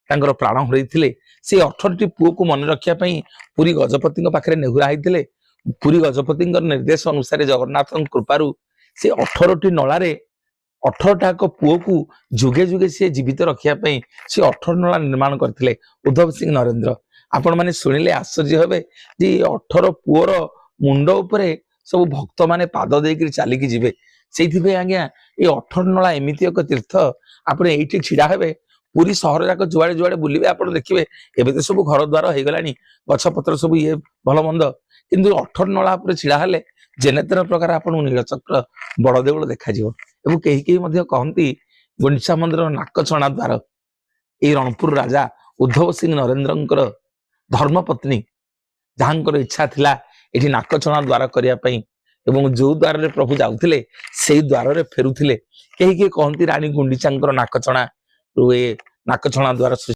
ତାଙ୍କର ପ୍ରାଣ ହରାଇଥିଲେ। ସେ 18ଟି ପୁଅକୁ ମନେ ରଖିବା ପାଇଁ ପୁରୀ ଗଜପତିଙ୍କ ପାଖରେ ନେହୁରା ହେଇଥିଲେ। ପୁରୀ ଗଜପତିଙ୍କ ନିର୍ଦ୍ଦେଶ ଅନୁସାରେ ଜଗନ୍ନାଥଙ୍କ କୃପାରୁ ସେ 18ଟି ନଳାରେ 18ଟାକ ପୁଅକୁ ଯୁଗେ ଯୁଗେ ସିଏ ଜୀବିତ ରଖିବା ପାଇଁ ସେ 18 ନଳା ନିର୍ମାଣ କରିଥିଲେ ଉଦ୍ଧବ ସିଂହ ନରେନ୍ଦ୍ର। ଆପଣ ମାନେ ଶୁଣିଲେ ଆଶ୍ଚର୍ଯ୍ୟ ହେବେ ଯେ 18 ପୁଅର ମୁଣ୍ଡ ଉପରେ ସବୁ ଭକ୍ତ ମାନେ ପାଦ ଦେଇକି ଚାଲିକି ଯିବେ। ସେଇଥିପାଇଁ ଆଜ୍ଞା ଏଇ 18 ନଳା ଏମିତି ଏକ ତୀର୍ଥ, ଆପଣ ଏଇଠି ଛିଡା ହେବେ, ପୁରୀ ସହର ଯାକ ଯୁଆଡେ ଯୁଆଡେ ବୁଲିବେ ଆପଣ ଦେଖିବେ ଏବେ ତ ସବୁ ଘର ଦ୍ୱାର ହେଇଗଲାଣି, ଗଛ ପତ୍ର ସବୁ ଇଏ ଭଲ ମନ୍ଦ, କିନ୍ତୁ 18 ନଳା ଉପରେ ଛିଡା ହେଲେ ଯେନେତେନ ପ୍ରକାର ଆପଣଙ୍କୁ ନୀଳଚକ୍ର ବଡ ଦେଉଳ ଦେଖାଯିବ। ଏବଂ କେହି କେହି ମଧ୍ୟ କହନ୍ତି ଗୁଣ୍ଡିଚା ମନ୍ଦିରର ନାକଚଣା ଦ୍ୱାର ଏଇ ରଣପୁର ରାଜା ଉଦ୍ଧବ ସିଂହ ନରେନ୍ଦ୍ରଙ୍କର ଧର୍ମପତ୍ନୀ ଯାହାଙ୍କର ଇଚ୍ଛା ଥିଲା ଏଠି ନାକଚଣା ଦ୍ୱାର କରିବା ପାଇଁ, ଏବଂ ଯୋଉ ଦ୍ୱାରରେ ପ୍ରଭୁ ଯାଉଥିଲେ ସେଇ ଦ୍ୱାରରେ ଫେରୁଥିଲେ। କେହି କେହି କହନ୍ତି ରାଣୀ ଗୁଣ୍ଡିଚାଙ୍କର ନାକଚଣା ଦ୍ୱାର